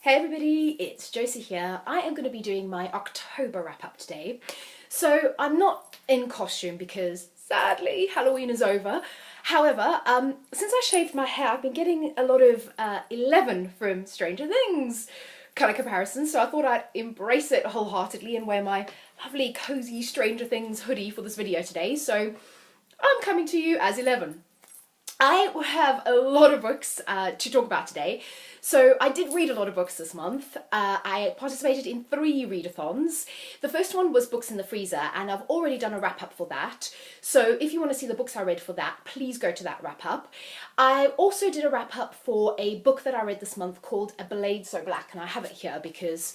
Hey everybody, it's Josie here. I am going to be doing my October wrap-up today. So I'm not in costume because sadly Halloween is over. However, since I shaved my hair, I've been getting a lot of 11 from Stranger Things kind of comparisons, so I thought I'd embrace it wholeheartedly and wear my lovely cozy Stranger Things hoodie for this video today. So I'm coming to you as 11. I have a lot of books to talk about today. So I did read a lot of books this month. I participated in 3 readathons. The first one was Books in the Freezer, and I've already done a wrap-up for that. So if you want to see the books I read for that, please go to that wrap-up. I also did a wrap-up for a book that I read this month called A Blade So Black, and I have it here because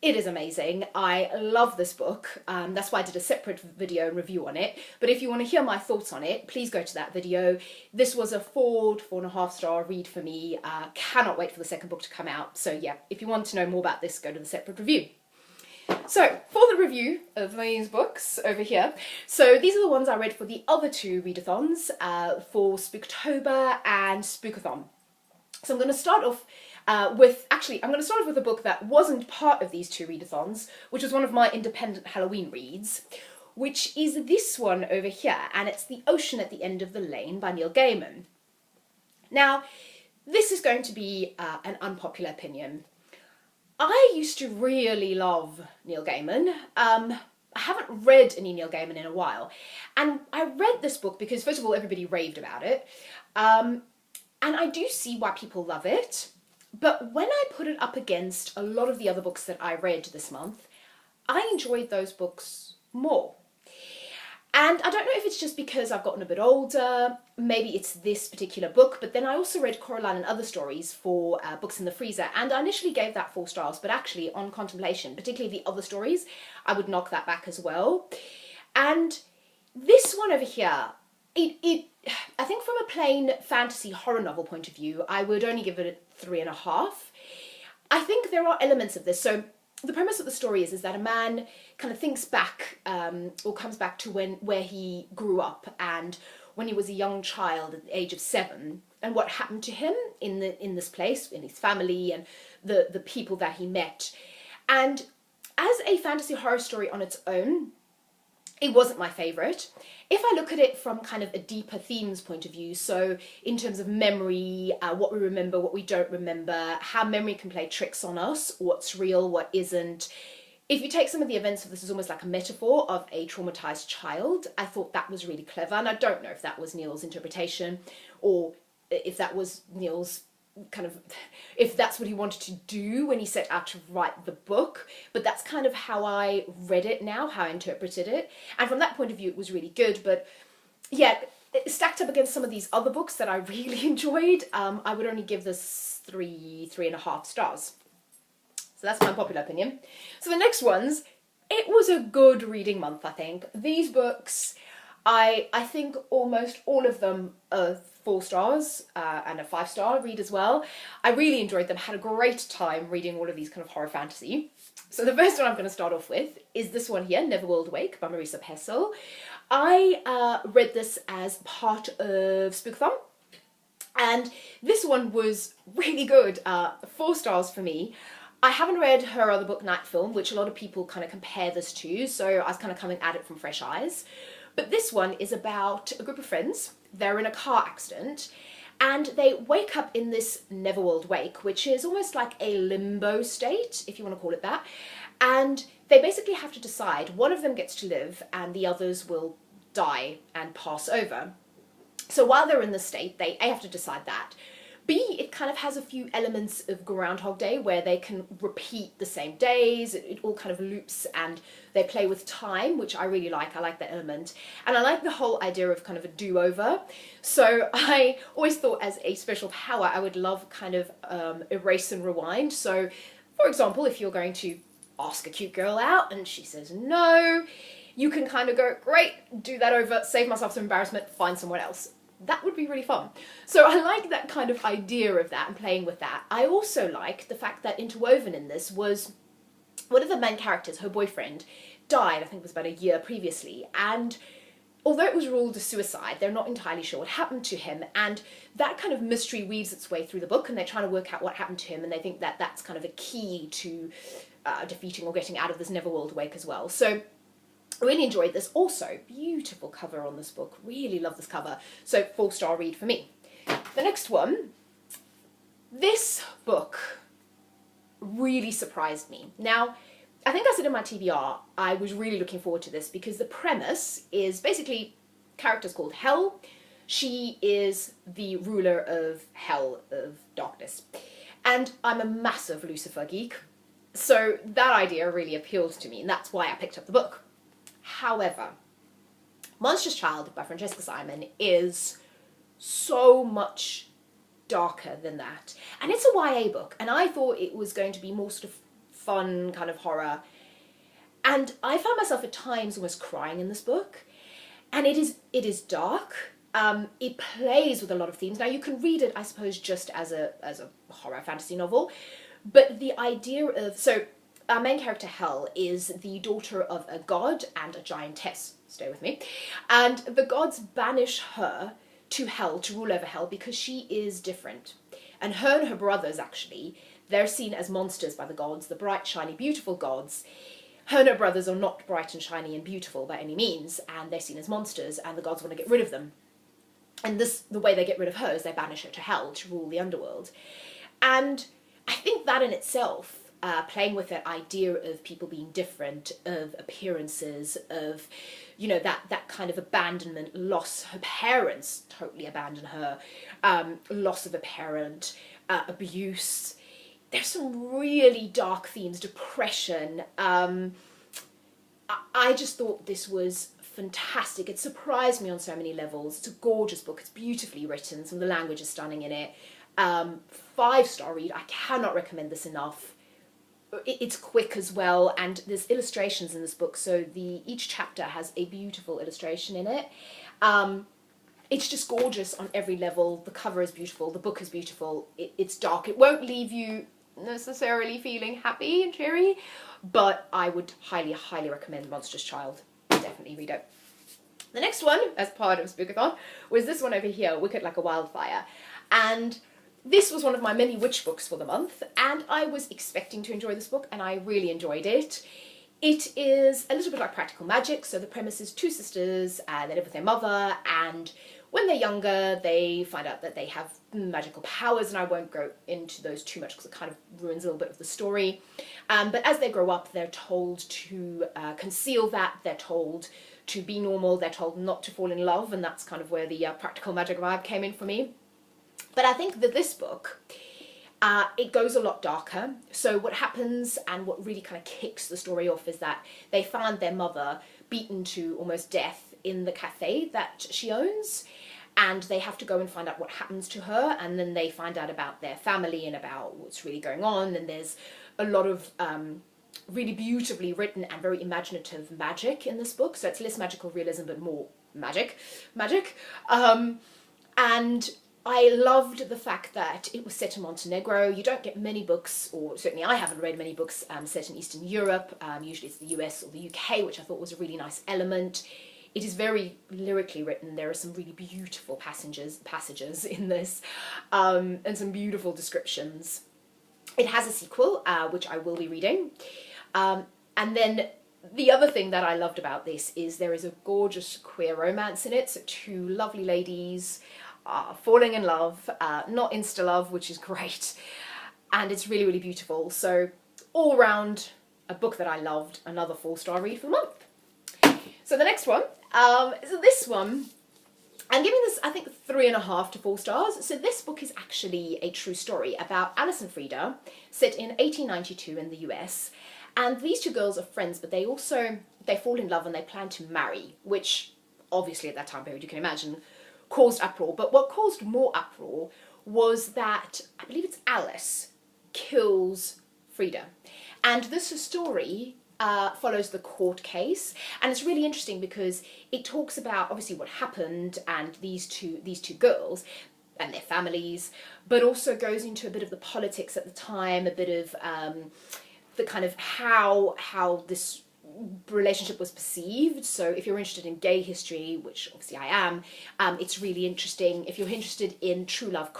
it is amazing. I love this book. That's why I did a separate video and review on it. But if you want to hear my thoughts on it, please go to that video. This was a 4.5 star read for me. Cannot wait for the second book to come out. So yeah, if you want to know more about this, go to the separate review. So for the review of these books over here, so these are the ones I read for the other 2 readathons, for Spooktober and Spookathon. So I'm going to start off I'm going to start off with a book that wasn't part of these 2 readathons, which was one of my independent Halloween reads, which is this one over here, and it's The Ocean at the End of the Lane by Neil Gaiman. Now, this is going to be an unpopular opinion. I used to really love Neil Gaiman. I haven't read any Neil Gaiman in a while, and I read this book because, first of all, everybody raved about it, and I do see why people love it. But when I put it up against a lot of the other books that I read this month, I enjoyed those books more. And I don't know if it's just because I've gotten a bit older, maybe it's this particular book, but then I also read Coraline and Other Stories for Books in the Freezer, and I initially gave that 4 stars, but actually on contemplation, particularly the other stories, I would knock that back as well. And this one over here, I think from a plain fantasy horror novel point of view, I would only give it a 3.5. I think there are elements of this. So the premise of the story is that a man kind of thinks back, or comes back to where he grew up and when he was a young child at the age of 7, and what happened to him in this place, in his family, and the people that he met. And as a fantasy horror story on its own, it wasn't my favourite. If I look at it from kind of a deeper themes point of view, so in terms of memory, what we remember, what we don't remember, how memory can play tricks on us, what's real, what isn't. If you take some of the events of this as almost like a metaphor of a traumatised child, I thought that was really clever, and I don't know if that was Neil's interpretation or if that was Neil's kind of, if that's what he wanted to do when he set out to write the book, but that's kind of how I read it now, how I interpreted it, and from that point of view it was really good. But yeah, stacked up against some of these other books that I really enjoyed, I would only give this 3.5 stars. So that's my unpopular opinion. So the next ones, it was a good reading month, I think. These books, I think almost all of them are 4 stars and a 5-star read as well. I really enjoyed them, had a great time reading all of these kind of horror fantasy. So the first one I'm going to start off with is this one here, Never Will Awake by Marisa Pessl. I read this as part of Spookathon, and this one was really good, 4 stars for me. I haven't read her other book, Night Film, which a lot of people kind of compare this to, so I was kind of coming at it from fresh eyes. But this one is about a group of friends. They're in a car accident and they wake up in this netherworld wake, which is almost like a limbo state, if you want to call it that. And they basically have to decide, one of them gets to live and the others will die and pass over. So while they're in this state, they have to decide that. B, it kind of has a few elements of Groundhog Day where they can repeat the same days, it all kind of loops and they play with time, which I really like. I like that element. And I like the whole idea of kind of a do-over. So I always thought as a special power I would love kind of erase and rewind. So for example, if you're going to ask a cute girl out and she says no, you can kind of go, great, do that over, save myself some embarrassment, find someone else. That would be really fun. So I like that kind of idea of that and playing with that. I also like the fact that interwoven in this was one of the main characters, her boyfriend, died, I think it was about a year previously, and although it was ruled a suicide, they're not entirely sure what happened to him, and that kind of mystery weaves its way through the book, and they're trying to work out what happened to him, and they think that that's kind of a key to defeating or getting out of this Neverworld wake as well. So I really enjoyed this. Also, beautiful cover on this book. Really love this cover. So 4-star read for me. The next one, this book really surprised me. Now, I think I said in my TBR, I was really looking forward to this because the premise is basically characters called Hell. She is the ruler of Hell, of darkness. And I'm a massive Lucifer geek, so that idea really appealed to me, and that's why I picked up the book. However, Monstrous Child by Francesca Simon is so much darker than that. And it's a YA book, and I thought it was going to be more sort of fun kind of horror. And I found myself at times almost crying in this book. And it is dark. It plays with a lot of themes. Now you can read it, I suppose, just as a horror fantasy novel. But the idea of, so our main character Hel is the daughter of a god and a giantess. Stay with me. And the gods banish her to Hell, to rule over Hell, because she is different. And her brothers, actually, they're seen as monsters by the gods, the bright, shiny, beautiful gods. Her and her brothers are not bright and shiny and beautiful by any means, and they're seen as monsters, and the gods want to get rid of them. And the way they get rid of her is they banish her to Hell to rule the underworld. And I think that in itself, playing with that idea of people being different, of appearances, of, you know, that kind of abandonment, loss. Her parents totally abandon her, loss of a parent, abuse. There's some really dark themes, depression. I just thought this was fantastic. It surprised me on so many levels. It's a gorgeous book. It's beautifully written. Some of the language is stunning in it. 5-star read. I cannot recommend this enough. It's quick as well, and there's illustrations in this book, so each chapter has a beautiful illustration in it. It's just gorgeous on every level. The cover is beautiful. The book is beautiful. It's dark. It won't leave you necessarily feeling happy and cheery, but I would highly, highly recommend Monstrous Child. Definitely read it. The next one, as part of Spookathon, was this one over here, Wicked Like a Wildfire. And this was one of my many witch books for the month, and I was expecting to enjoy this book, and I really enjoyed it. It is a little bit like Practical Magic, so the premise is 2 sisters, they live with their mother, and when they're younger, they find out that they have magical powers, and I won't go into those too much because it kind of ruins a little bit of the story. But as they grow up, they're told to conceal that, they're told to be normal, they're told not to fall in love, and that's kind of where the Practical Magic vibe came in for me. But I think that this book, it goes a lot darker. So what happens, and what really kind of kicks the story off, is that they found their mother beaten to almost death in the cafe that she owns, and they have to go and find out what happens to her, and then they find out about their family and about what's really going on, and there's a lot of really beautifully written and very imaginative magic in this book. So it's less magical realism but more magic. And I loved the fact that it was set in Montenegro. You don't get many books, or certainly I haven't read many books set in Eastern Europe. Usually it's the US or the UK, which I thought was a really nice element. It is very lyrically written. There are some really beautiful passages in this, and some beautiful descriptions. It has a sequel, which I will be reading. And then the other thing that I loved about this is there is a gorgeous queer romance in it. So 2 lovely ladies falling in love, not insta-love, which is great. And it's really, really beautiful. So all round, a book that I loved, another 4-star read for the month. So the next one, so this one, I'm giving this, I think, 3.5 to 4 stars. So this book is actually a true story about Alice and Freda, set in 1892 in the US. And these 2 girls are friends, but they fall in love and they plan to marry, which obviously at that time period, you can imagine, caused uproar. But what caused more uproar was that, I believe it's Alice, kills Freda. And this story follows the court case, and it's really interesting because it talks about obviously what happened and these two girls and their families, but also goes into a bit of the politics at the time, a bit of the kind of how this relationship was perceived. So if you're interested in gay history, which obviously I am, it's really interesting. If you're interested in true life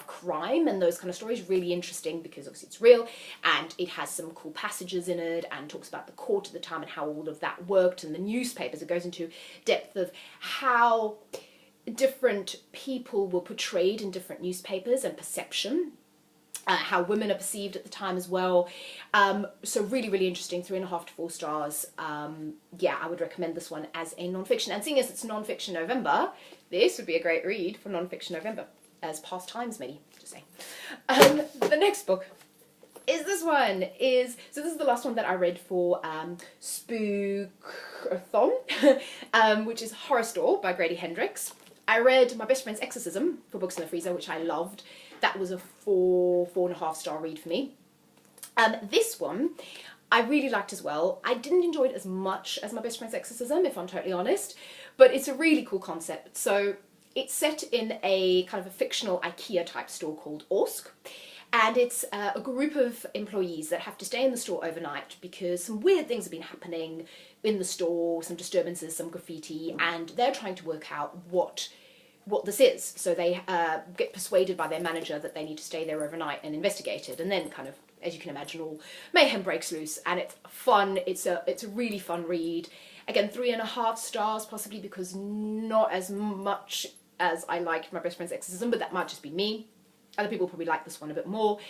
crime and those kind of stories, really interesting, because obviously it's real and it has some cool passages in it and talks about the court at the time and how all of that worked, and the newspapers. It goes into depth of how different people were portrayed in different newspapers and perception. How women are perceived at the time as well. So really, really interesting, 3.5 to 4 stars. Yeah, I would recommend this one as a non-fiction. And seeing as it's non-fiction November, this would be a great read for non-fiction November, as past times maybe, just saying. The next book is this one. So this is the last one that I read for Spookathon, which is Horrorstor by Grady Hendrix. I read My Best Friend's Exorcism for Books in the Freezer, which I loved. That was a 4.5 star read for me. This one I really liked as well. I didn't enjoy it as much as My Best Friend's Exorcism, if I'm totally honest, but it's a really cool concept. So it's set in a kind of a fictional IKEA type store called Orsk, and it's a group of employees that have to stay in the store overnight because some weird things have been happening in the store, some disturbances, some graffiti, and they're trying to work out what this is. So they get persuaded by their manager that they need to stay there overnight and investigate it, and then kind of, as you can imagine, all mayhem breaks loose, and it's fun. It's a really fun read. Again, 3.5 stars, possibly because not as much as I liked My Best Friend's Exorcism, but that might just be me. Other people probably like this one a bit more.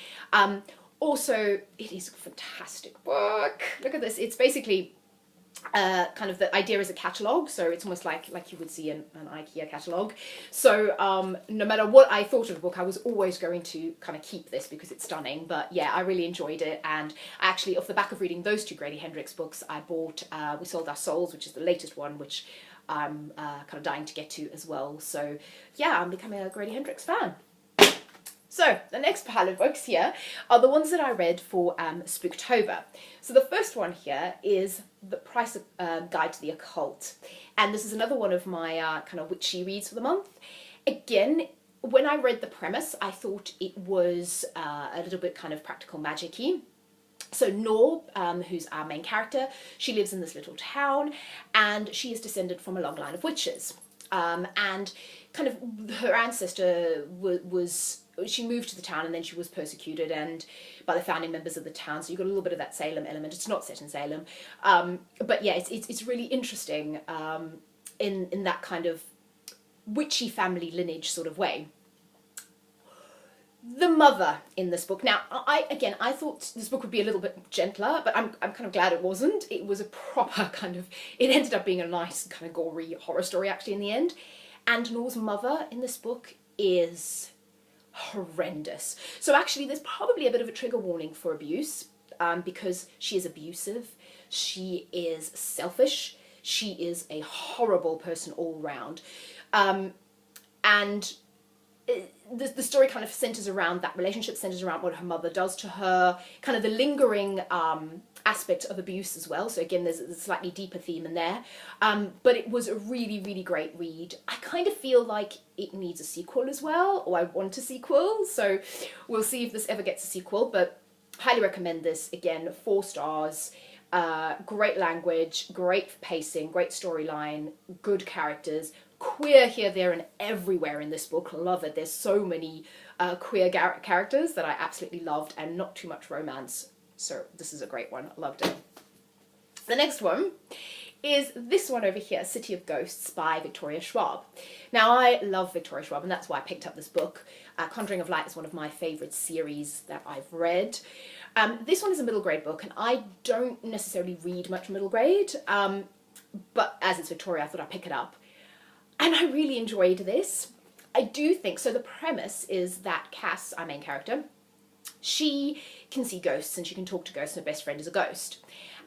Also, it is a fantastic book. Look at this. It's basically kind of the idea is a catalogue, so it's almost like you would see an IKEA catalogue. So no matter what I thought of the book, I was always going to kind of keep this because it's stunning. But yeah, I really enjoyed it, and actually off the back of reading those 2 Grady Hendrix books, I bought We Sold Our Souls, which is the latest one, which I'm kind of dying to get to as well. So yeah, I'm becoming a Grady Hendrix fan. So the next pile of books here are the ones that I read for Spooktober. So the first one here is The Price Guide to the Occult. And this is another one of my kind of witchy reads for the month. Again, when I read the premise, I thought it was a little bit kind of practical magic-y. So Nor, who's our main character, she lives in this little town, and she is descended from a long line of witches. And kind of her ancestor she moved to the town and then she was persecuted and by the founding members of the town, so you've got a little bit of that Salem element. It's not set in Salem, but yeah, it's really interesting in that kind of witchy family lineage sort of way. The mother in this book. Now, I thought this book would be a little bit gentler, but I'm kind of glad it wasn't. It was a proper kind of, it ended up being a nice kind of gory horror story actually in the end. And Nor's mother in this book is horrendous. So actually there's probably a bit of a trigger warning for abuse, because she is abusive, she is selfish, she is a horrible person all round. And the story kind of centres around that relationship, centres around what her mother does to her, kind of the lingering aspect of abuse as well. So again, there's a slightly deeper theme in there. But it was a really, really great read. I kind of feel like it needs a sequel as well, or I want a sequel. So we'll see if this ever gets a sequel, but highly recommend this. Again, 4 stars. Great language, great pacing, great storyline, good characters. Queer here, there, and everywhere in this book. Love it. There's so many queer characters that I absolutely loved, and not too much romance. So this is a great one. Loved it. The next one is this one over here, City of Ghosts by Victoria Schwab. Now, I love Victoria Schwab, and that's why I picked up this book. Conjuring of Light is one of my favourite series that I've read. This one is a middle grade book, and I don't necessarily read much middle grade, but as it's Victoria, I thought I'd pick it up. And I really enjoyed this. I do think, so the premise is that Cass, our main character, she can see ghosts and she can talk to ghosts, and her best friend is a ghost.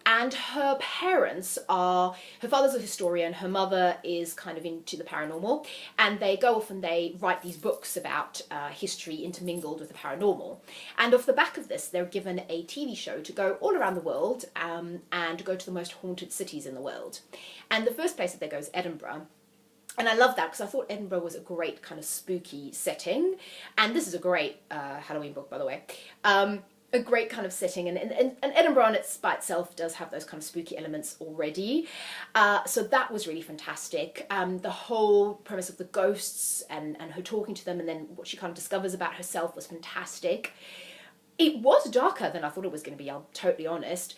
And her parents are, her father's a historian, her mother is kind of into the paranormal, and they go off and they write these books about history intermingled with the paranormal. And off the back of this, they're given a TV show to go all around the world and go to the most haunted cities in the world. And the first place that they go is Edinburgh. And I love that because I thought Edinburgh was a great kind of spooky setting. And this is a great Halloween book, by the way. a great kind of setting, and Edinburgh on by itself does have those kind of spooky elements already, so that was really fantastic. The whole premise of the ghosts and her talking to them, and then what she kind of discovers about herself was fantastic. It was darker than I thought it was going to be, I'm totally honest.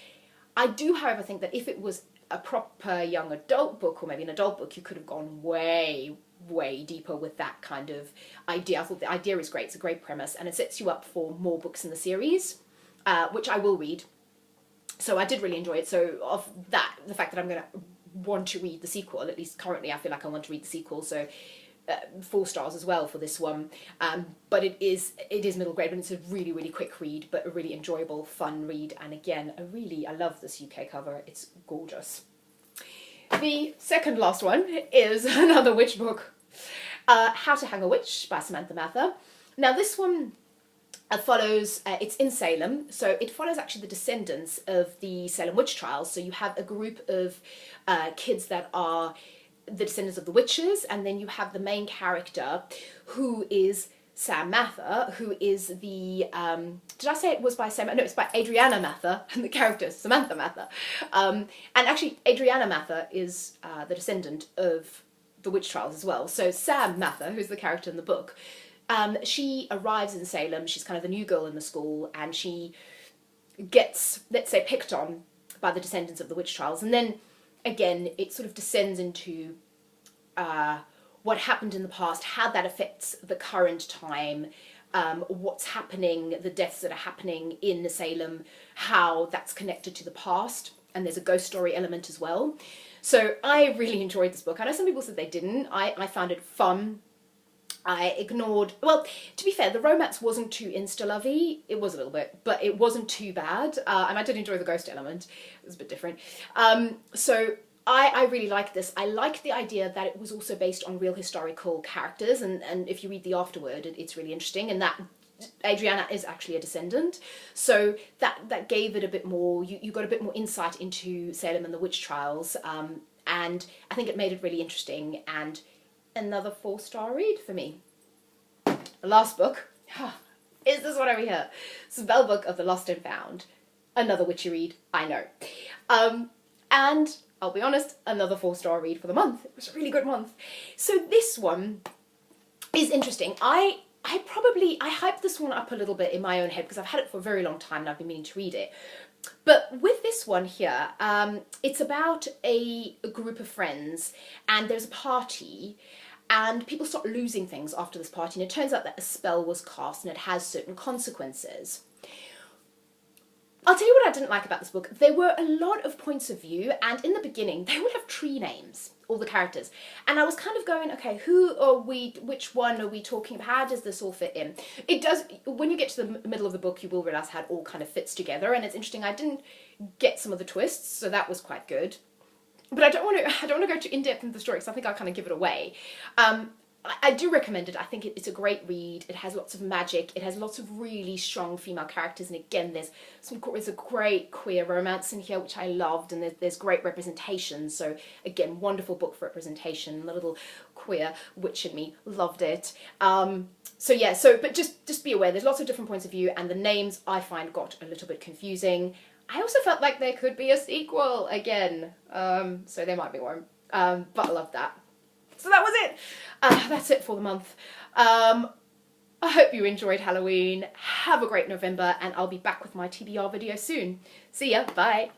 I do, however, think that if it was a proper young adult book, or maybe an adult book, you could have gone way deeper with that kind of idea. I thought the idea is great, it's a great premise, and it sets you up for more books in the series, which I will read. So I did really enjoy it. So of that, the fact that I'm going to want to read the sequel, at least currently I feel like I want to read the sequel, so 4 stars as well for this one. But it is middle grade, but it's a really quick read, but a really enjoyable, fun read. And again, I love this UK cover. It's gorgeous. The second last one is another witch book, How to Hang a Witch by Samantha Mather. Now this one follows, it's in Salem, so it follows actually the descendants of the Salem witch trials. So you have a group of kids that are the descendants of the witches, and then you have the main character who is Sam Mather, who is the, did I say it was by Sam? No, it's by Adriana Mather, and the character is Samantha Mather. And actually, Adriana Mather is the descendant of the witch trials as well. So Sam Mather, who's the character in the book, she arrives in Salem, she's kind of the new girl in the school, and she gets, let's say, picked on by the descendants of the witch trials. And then, again, it sort of descends into what happened in the past, how that affects the current time, what's happening, the deaths that are happening in Salem, how that's connected to the past, and there's a ghost story element as well. So I really enjoyed this book. I know some people said they didn't. I found it fun. I ignored, well, to be fair, the romance wasn't too insta-lovey. It was a little bit, but it wasn't too bad. And I did enjoy the ghost element. It was a bit different. So I really liked this. I liked the idea that it was also based on real historical characters, and if you read the afterword, it's really interesting, and that Adriana is actually a descendant, so that gave it a bit more, you got a bit more insight into Salem and the witch trials, and I think it made it really interesting, and another 4-star read for me. The last book, is this one over here, Spellbook of the Lost and Found, another witchy read, I know, and I'll be honest, another 4-star read for the month. It was a really good month. So this one is interesting. I hyped this one up a little bit in my own head because I've had it for a very long time and I've been meaning to read it. But with this one here, it's about a group of friends, and there's a party, and people start losing things after this party, and it turns out that a spell was cast and it has certain consequences. I'll tell you what I didn't like about this book. There were a lot of points of view, and in the beginning they would have tree names, all the characters, and I was kind of going, okay, who are we, which one are we talking about, how does this all fit in? It does, when you get to the middle of the book, you will realise how it all kind of fits together, and it's interesting. I didn't get some of the twists, so that was quite good. But I don't want to go too in-depth into the story because I think I'll kind of give it away. I do recommend it. I think it's a great read. It has lots of magic. It has lots of really strong female characters. And again, there's a great queer romance in here, which I loved. And there's great representation. So again, wonderful book for representation. The little queer witch in me loved it. So yeah, but just be aware, there's lots of different points of view. And the names I find got a little bit confusing. I also felt like there could be a sequel again. So there might be one. But I love that. So that was it. That's it for the month. I hope you enjoyed Halloween. Have a great November, and I'll be back with my TBR video soon. See ya. Bye.